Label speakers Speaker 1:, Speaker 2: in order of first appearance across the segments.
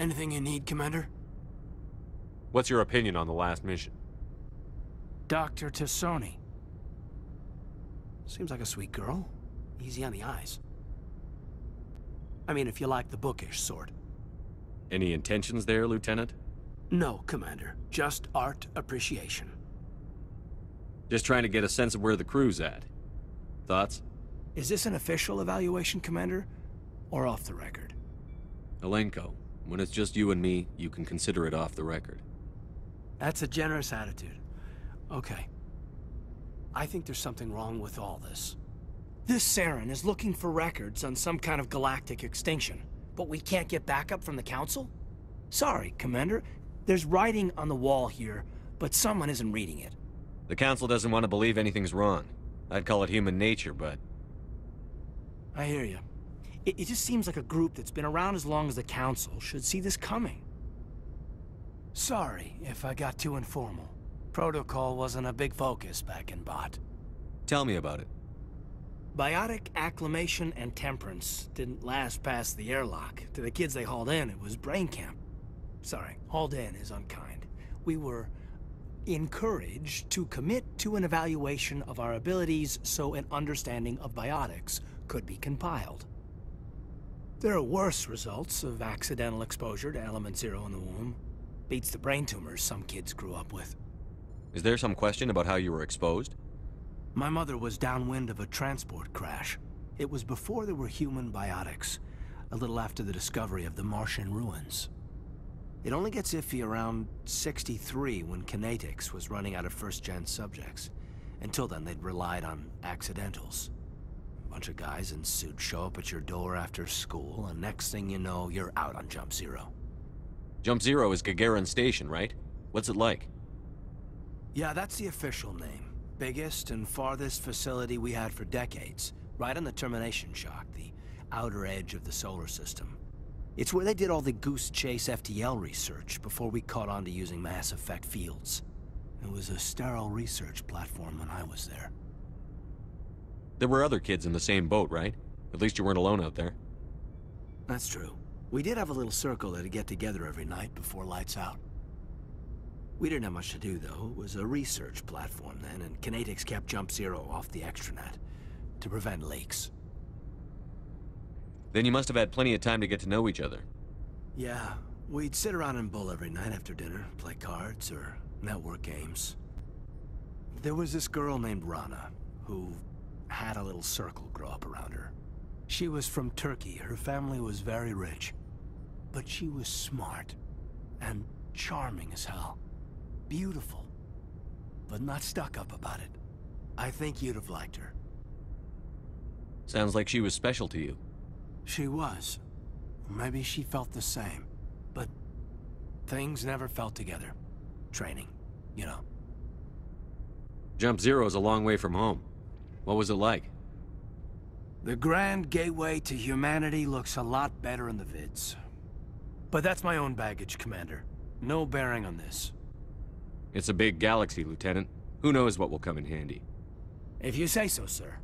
Speaker 1: Anything you need, Commander?
Speaker 2: What's your opinion on the last mission?
Speaker 1: Dr. Tassoni. Seems like a sweet girl. Easy on the eyes. I mean, if you like the bookish sort.
Speaker 2: Any intentions there, Lieutenant?
Speaker 1: No, Commander. Just art appreciation.
Speaker 2: Just trying to get a sense of where the crew's at. Thoughts?
Speaker 1: Is this an official evaluation, Commander? Or off the record?
Speaker 2: Alenko, when it's just you and me, you can consider it off the record.
Speaker 1: That's a generous attitude. Okay. I think there's something wrong with all this. This Saren is looking for records on some kind of galactic extinction, but we can't get backup from the Council? Sorry, Commander. There's writing on the wall here, but someone isn't reading it.
Speaker 2: The Council doesn't want to believe anything's wrong. I'd call it human nature, but...
Speaker 1: I hear you. It just seems like a group that's been around as long as the Council should see this coming. Sorry if I got too informal. Protocol wasn't a big focus back in Bot.
Speaker 2: Tell me about it.
Speaker 1: Biotic acclimation and temperance didn't last past the airlock. To the kids they hauled in, it was brain camp. Sorry, hauled in is unkind. We were encouraged to commit to an evaluation of our abilities so an understanding of biotics could be compiled. There are worse results of accidental exposure to Element Zero in the womb. Beats the brain tumors some kids grew up with.
Speaker 2: Is there some question about how you were exposed?
Speaker 1: My mother was downwind of a transport crash. It was before there were human biotics, a little after the discovery of the Martian ruins. It only gets iffy around 63 when Kinetics was running out of first-gen subjects. Until then, they'd relied on accidentals. A bunch of guys in suits show up at your door after school, and next thing you know, you're out on Jump Zero.
Speaker 2: Jump Zero is Gagarin Station, right? What's it like?
Speaker 1: Yeah, that's the official name. Biggest and farthest facility we had for decades. Right on the termination shock, the outer edge of the solar system. It's where they did all the Goose Chase FTL research before we caught on to using mass effect fields. It was a sterile research platform when I was there.
Speaker 2: There were other kids in the same boat, right? At least you weren't alone out there.
Speaker 1: That's true. We did have a little circle that'd get together every night before lights out. We didn't have much to do, though. It was a research platform then, and Kinetics kept Jump Zero off the extranet to prevent leaks.
Speaker 2: Then you must have had plenty of time to get to know each other.
Speaker 1: Yeah, we'd sit around and bull every night after dinner, play cards or network games. There was this girl named Rana, who had a little circle grow up around her. She was from Turkey. Her family was very rich. But she was smart and charming as hell. Beautiful, but not stuck up about it. I think you'd have liked her.
Speaker 2: Sounds like she was special to you.
Speaker 1: She was. Maybe she felt the same. But things never felt together. Training, you know.
Speaker 2: Jump Zero's a long way from home. What was it like?
Speaker 1: The grand gateway to humanity looks a lot better in the vids. But that's my own baggage, Commander. No bearing on this.
Speaker 2: It's a big galaxy, Lieutenant. Who knows what will come in handy?
Speaker 1: If you say so, sir.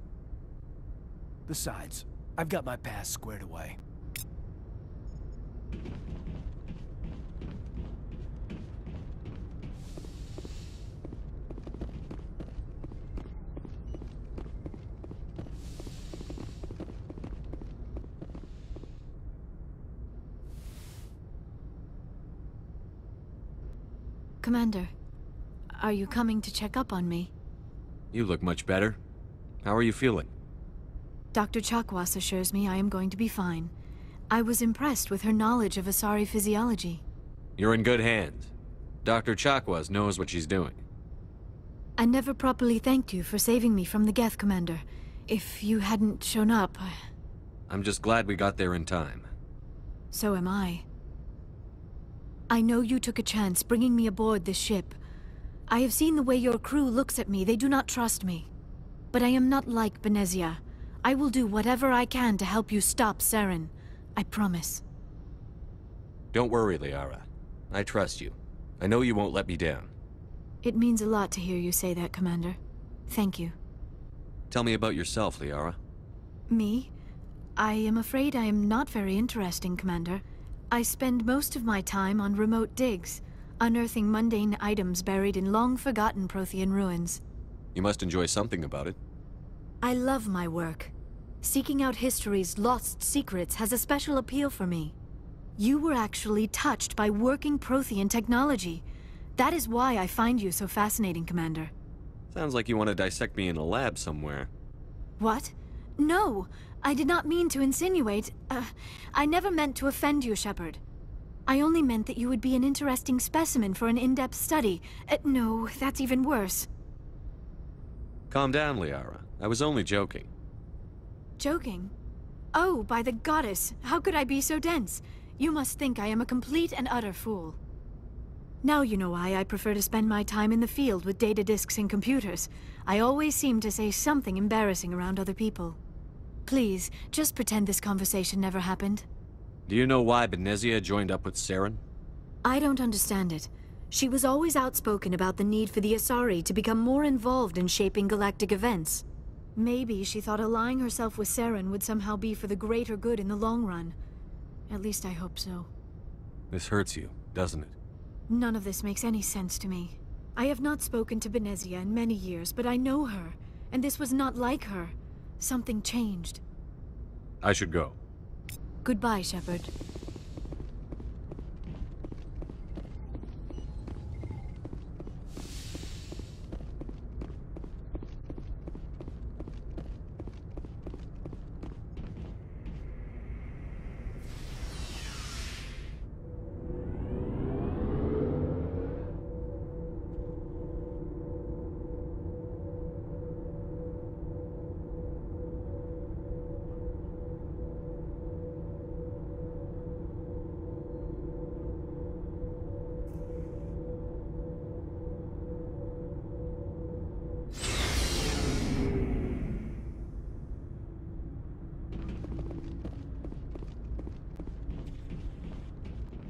Speaker 1: Besides, I've got my past squared away.
Speaker 3: Commander, are you coming to check up on me?
Speaker 2: You look much better. How are you feeling?
Speaker 3: Dr. Chakwas assures me I am going to be fine. I was impressed with her knowledge of Asari physiology.
Speaker 2: You're in good hands. Dr. Chakwas knows what she's doing.
Speaker 3: I never properly thanked you for saving me from the Geth, Commander. If you hadn't shown up,
Speaker 2: I'm just glad we got there in time.
Speaker 3: So am I. I know you took a chance bringing me aboard this ship. I have seen the way your crew looks at me. They do not trust me. But I am not like Benezia. I will do whatever I can to help you stop Saren. I promise.
Speaker 2: Don't worry, Liara. I trust you. I know you won't let me down.
Speaker 3: It means a lot to hear you say that, Commander. Thank you.
Speaker 2: Tell me about yourself, Liara.
Speaker 3: Me? I am afraid I am not very interesting, Commander. I spend most of my time on remote digs, unearthing mundane items buried in long-forgotten Prothean ruins.
Speaker 2: You must enjoy something about it.
Speaker 3: I love my work. Seeking out history's lost secrets has a special appeal for me. You were actually touched by working Prothean technology. That is why I find you so fascinating, Commander.
Speaker 2: Sounds like you want to dissect me in a lab somewhere.
Speaker 3: What? No! I did not mean to insinuate. I never meant to offend you, Shepard. I only meant that you would be an interesting specimen for an in-depth study. No, that's even worse.
Speaker 2: Calm down, Liara. I was only joking.
Speaker 3: Joking? Oh, by the goddess, how could I be so dense? You must think I am a complete and utter fool. Now you know why I prefer to spend my time in the field with data disks and computers. I always seem to say something embarrassing around other people. Please, just pretend this conversation never happened.
Speaker 2: Do you know why Benezia joined up with Saren?
Speaker 3: I don't understand it. She was always outspoken about the need for the Asari to become more involved in shaping galactic events. Maybe she thought allying herself with Saren would somehow be for the greater good in the long run. At least I hope so.
Speaker 2: This hurts you, doesn't it?
Speaker 3: None of this makes any sense to me. I have not spoken to Benezia in many years, but I know her, and this was not like her. Something changed.
Speaker 2: I should go.
Speaker 3: Goodbye, Shepard.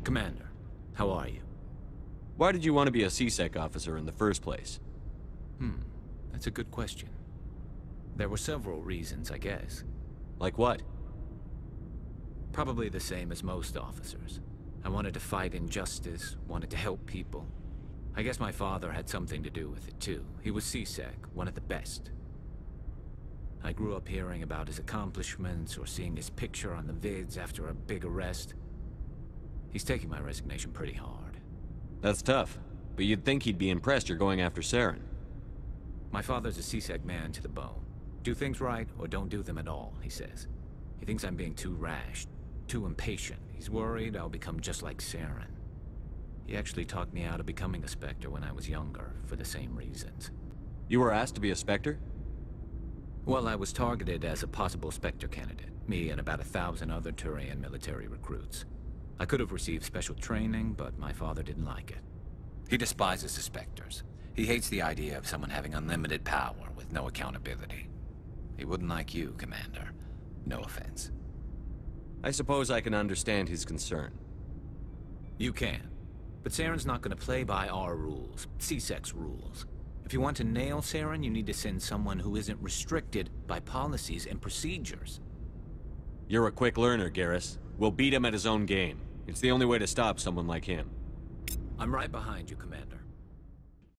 Speaker 4: Commander, how are you?
Speaker 2: Why did you want to be a C-Sec officer in the first place?
Speaker 4: That's a good question. There were several reasons, I guess.
Speaker 2: Like what?
Speaker 4: Probably the same as most officers. I wanted to fight injustice, wanted to help people. I guess my father had something to do with it too. He was C-Sec, one of the best. I grew up hearing about his accomplishments or seeing his picture on the vids after a big arrest. He's taking my resignation pretty hard.
Speaker 2: That's tough, but you'd think he'd be impressed you're going after Saren.
Speaker 4: My father's a C-Sec man to the bone. Do things right or don't do them at all, he says. He thinks I'm being too rash, too impatient. He's worried I'll become just like Saren. He actually talked me out of becoming a Spectre when I was younger, for the same reasons.
Speaker 2: You were asked to be a Spectre?
Speaker 4: Well, I was targeted as a possible Spectre candidate. Me and about 1,000 other Turian military recruits. I could have received special training, but my father didn't like it.
Speaker 5: He despises the Spectres. He hates the idea of someone having unlimited power with no accountability. He wouldn't like you, Commander. No offense.
Speaker 2: I suppose I can understand his concern.
Speaker 4: You can. But Saren's not going to play by our rules, C-Sec's rules. If you want to nail Saren, you need to send someone who isn't restricted by policies and procedures.
Speaker 2: You're a quick learner, Garrus. We'll beat him at his own game. It's the only way to stop someone like him.
Speaker 4: I'm right behind you, Commander.